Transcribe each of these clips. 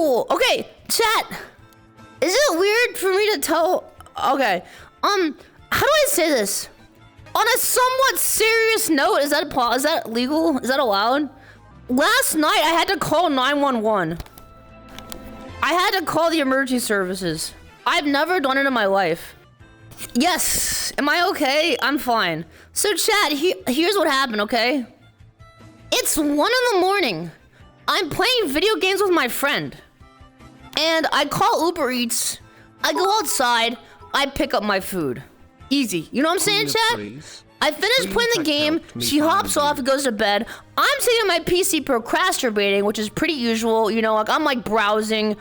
cool. Okay, chat. Is it weird for me to tell? Okay. How do I say this? On a somewhat serious note, is that legal? Is that allowed? Last night I had to call 911. I had to call the emergency services. I've never done it in my life. Yes. Am I okay? I'm fine. So chat, here's what happened, okay? It's 1 in the morning. I'm playing video games with my friend. And I call Uber Eats. I go outside. I pick up my food. Easy. You know what I'm saying, chat? I finish playing the game. She hops off and goes to bed. I'm sitting on my PC procrastinating, which is pretty usual. You know, like I'm like browsing.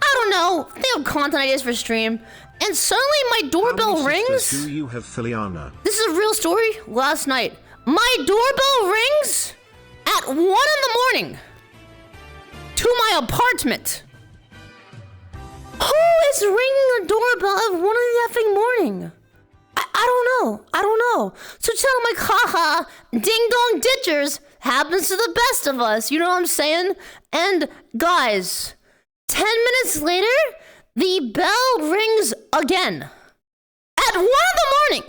I don't know. Think of content ideas for stream. And suddenly my doorbell rings. Do you have Filiana? This is a real story. Last night, my doorbell rings at 1 in the morning to my apartment. Who is ringing the doorbell at 1 in the effing morning? I don't know. So tell them like, haha, ding dong ditchers happens to the best of us. You know what I'm saying? And guys, 10 minutes later, the bell rings again at 1 in the morning,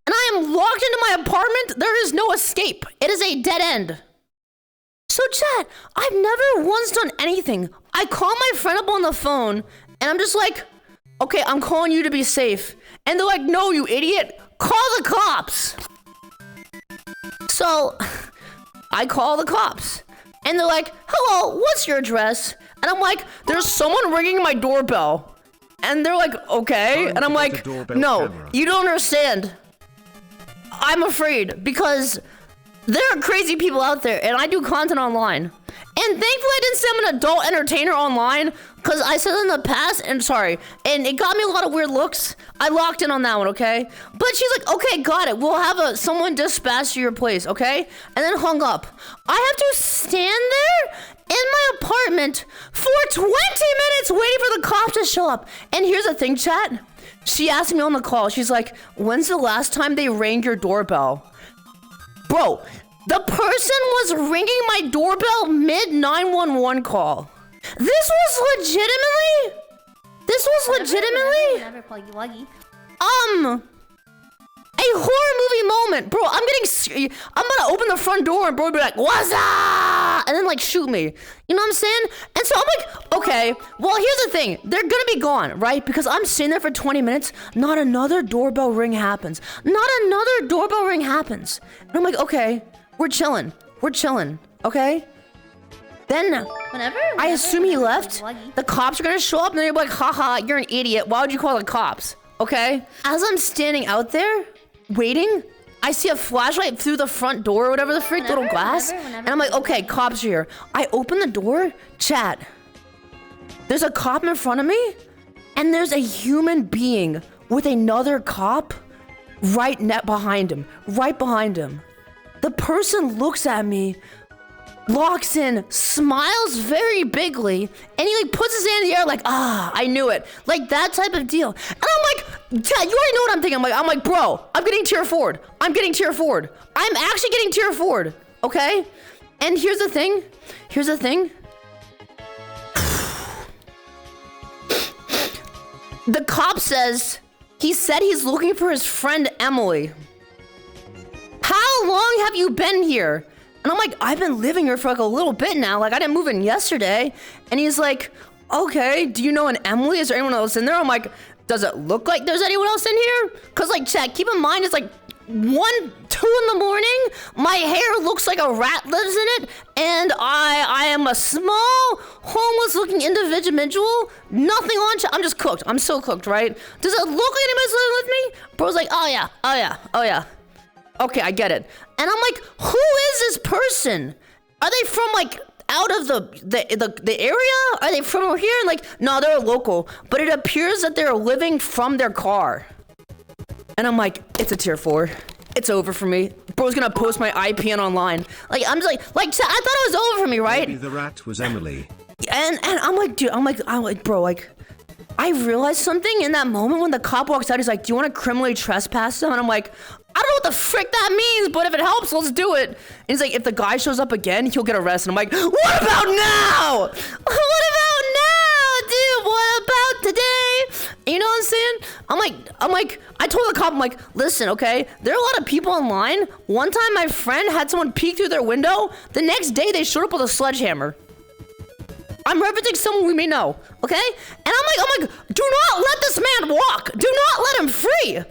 and I am locked into my apartment. There is no escape. It is a dead end. So chat, I've never once done anything. I call my friend up on the phone, and I'm just like, okay, I'm calling you to be safe. And they're like, no, you idiot, call the cops. So I call the cops, and they're like, hello, what's your address? And I'm like, there's someone ringing my doorbell. And they're like, okay. And I'm like, no, you don't understand. I'm afraid because there are crazy people out there and I do content online. And thankfully I didn't say I'm an adult entertainer online because I said in the past, and sorry, and it got me a lot of weird looks. I locked in on that one, okay? But she's like, okay, got it. We'll have someone dispatched to your place, okay? And then hung up. I have to stand there in my apartment for 20 minutes waiting for the cops to show up. And here's the thing, chat. She asked me on the call, she's like, when's the last time they rang your doorbell? Bro, the person was ringing my doorbell mid 911 call. This was legitimately a horror movie moment. Bro, I'm gonna open the front door and bro would be like, what's up? And then like shoot me. You know what I'm saying? And so I'm like, okay, well here's the thing. They're gonna be gone, right? Because I'm sitting there for 20 minutes, not another doorbell ring happens. And I'm like, okay, we're chilling, okay? Then I assume he left. The cops are gonna show up and they're like, haha, you're an idiot. Why would you call the cops? Okay? As I'm standing out there, waiting, I see a flashlight through the front door or whatever the freak, little glass. And I'm like, okay, cops are here. I open the door, chat. There's a cop in front of me, and there's a human being with another cop right behind him. The person looks at me, locks in, smiles very bigly, and he like puts his hand in the air like, I knew it. Like that type of deal. And I'm like, Chad, you already know what I'm thinking. I'm like, bro, I'm getting tier forward. I'm actually getting tier forward, okay? And here's the thing. The cop says, he said he's looking for his friend Emily. How long have you been here? And I'm like, I've been living here for like a little bit now. Like I didn't move in yesterday. And he's like, okay, do you know an Emily? Is there anyone else in there? I'm like, does it look like there's anyone else in here? Cause like chat, keep in mind it's like 1, 2 in the morning. My hair looks like a rat lives in it. And I am a small, homeless looking individual. Nothing on chat. I'm just cooked. I'm so cooked, right? Does it look like anybody's living with me? Bro's like, oh yeah. Okay, I get it. And I'm like, who is this person? Are they from like out of the area? Are they from over here? And like, no, they're local. But it appears that they're living from their car. And I'm like, it's a tier 4. It's over for me. Bro's gonna post my IP online. Like, I'm just like, I thought it was over for me, right? Maybe the rat was Emily. And I'm like, dude, I'm like, bro, like, I realized something in that moment when the cop walks out. He's like, do you want to criminally trespass them? And I'm like, I don't know what the frick that means, but if it helps, let's do it. And he's like, if the guy shows up again, he'll get arrested. I'm like, what about now? What about I told the cop, I'm like, listen, okay, there are a lot of people in line. One time my friend had someone peek through their window. The next day they showed up with a sledgehammer. I'm referencing someone we may know, okay? And I'm like, do not let this man walk. Do not let him free.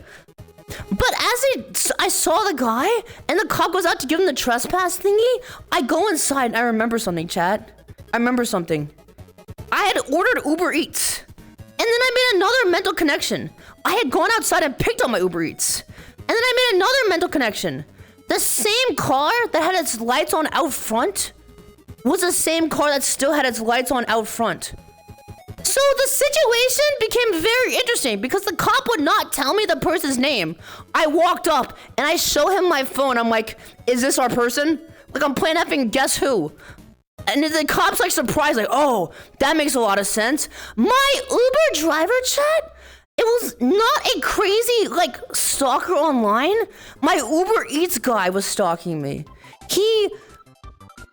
But as I saw the guy and the cop goes out to give him the trespass thingy, I go inside and I remember something, chat. I remember something. I had ordered Uber Eats. And then I made another mental connection. I had gone outside and picked up my Uber Eats. And then I made another mental connection. The same car that had its lights on out front was the same car that still had its lights on out front. So the situation became very interesting because the cop would not tell me the person's name. I walked up and I show him my phone. I'm like, is this our person? Like I'm playing effing Guess Who. And the cop's like surprised, like, oh, that makes a lot of sense. My Uber driver chat, it was not a crazy, like, stalker online. My Uber Eats guy was stalking me. He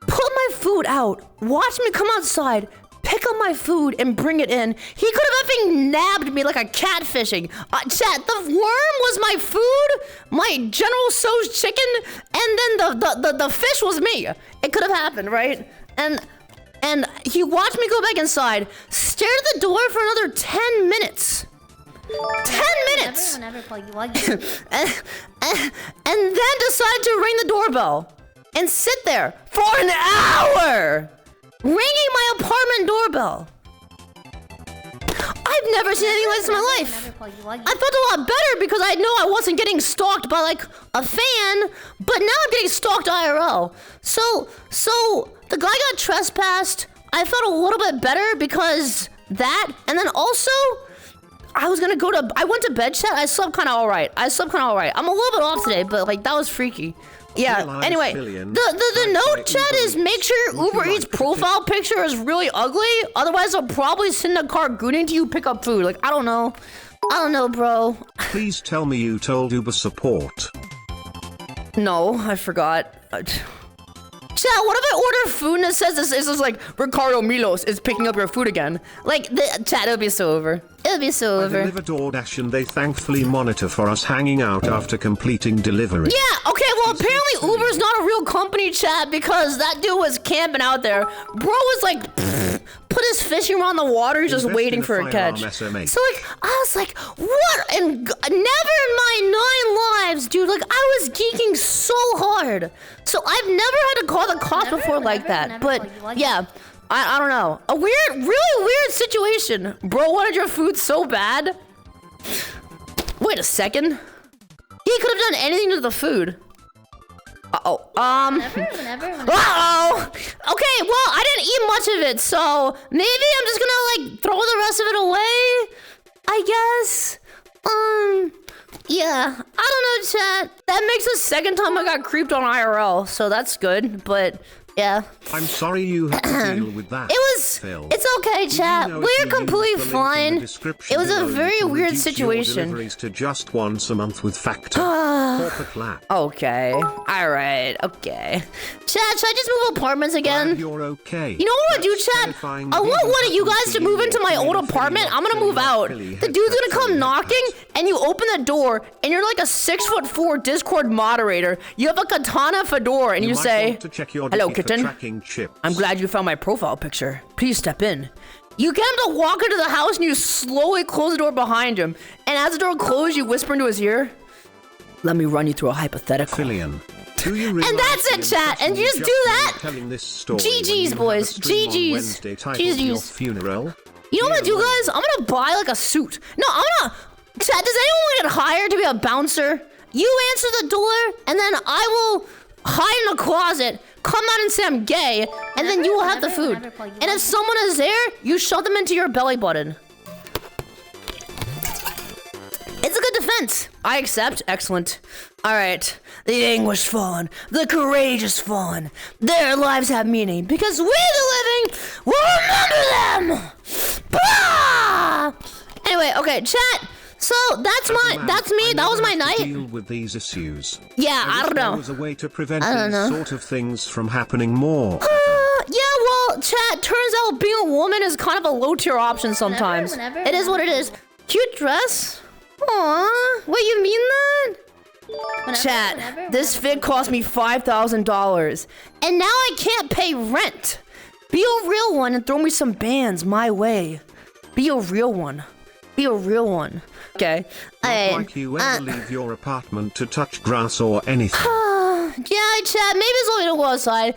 put my food out, watched me come outside, pick up my food and bring it in. He could have effing nabbed me like a catfishing. Chat, the worm was my food, my General Tso's chicken, and then the fish was me. It could have happened, right? And he watched me go back inside, stared at the door for another 10 minutes. 10 minutes! And then decided to ring the doorbell and sit there for an hour, ringing my apartment doorbell. I've never seen anything like this in my life. I felt a lot better because I know I wasn't getting stalked by like a fan, but now I'm getting stalked IRL. So the guy got trespassed. I felt a little bit better because that, and then also I went to bed, chat. I slept kind of all right. I'm a little bit off today, but like that was freaky. Yeah, anyway, the note chat is make sure your Uber Eats profile picture is really ugly. Otherwise, they'll probably send a car gooning to you pick up food. Like, I don't know, bro. Please tell me you told Uber support. No, I forgot. Chat, what if I order food and it says this is like Ricardo Milos is picking up your food again? Like, chat, it'll be so over. It'll be so over. I deliver DoorDash and they thankfully monitor for us hanging out after completing delivery. Yeah, okay, well apparently Uber's not a real company, chat, because that dude was camping out there. Bro was like, put his fishing rod on the water, he's just waiting for a catch. So like, I was like, what? And never in my 9 lives, dude, like I was geeking so hard. So I've never had to call the cops before like that, but yeah. I don't know. A really weird situation. Bro wanted your food so bad. Wait a second. He could have done anything to the food. Uh-oh. Uh-oh. Okay, well, I didn't eat much of it, so maybe I'm just gonna, like, throw the rest of it away, I guess. Yeah. I don't know, chat. That makes the second time I got creeped on IRL, so that's good, but... yeah. I'm sorry you had to deal with that. Phil. It's okay, chat. We're completely fine. It was a very weird situation. Deliveries to just once a month with Factor. Okay. Alright. Okay. Chat, should I just move apartments again? Glad you're okay. You know what I do, chat? I want one of you guys to move into my old apartment. I'm gonna move out. The dude's gonna come knocking, and you open the door, and you're like a 6'4" Discord moderator. You have a katana fedora, and you say, "Hello, kitten. I'm glad you found my profile picture. Please step in." You get him to walk into the house and you slowly close the door behind him. And as the door closes, you whisper into his ear, "Let me run you through a hypothetical." Filian, do you realize and that's it, chat. And you just do that. GG's, boys. GG's. GG's. Funeral? You know what I'm gonna do, guys? I'm gonna buy like a suit. No, I'm gonna... Chat, does anyone get hired to be a bouncer? You answer the door, and then I will hide in a closet, come out and say I'm gay, and then you will have the food. And if someone is there, you shove them into your belly button. It's a good defense. I accept. Excellent. Alright. The anguished fallen. The courageous fallen. Their lives have meaning because we, the living, will remember them! Bah! Anyway, okay, chat. So that's me. That was my night. Deal with these issues. Yeah, I don't know. There was a way to prevent these sort of things from happening more. Yeah, well, chat, turns out being a woman is kind of a low-tier option sometimes. It is what it is. Cute dress. Aw, wait, you mean that? Chat, this vid cost me $5,000, and now I can't pay rent. Be a real one and throw me some bands my way. Be a real one. Be a real one. Okay. Not like you ever leave your apartment to touch grass or anything. Yeah, chat, maybe it's only to go outside.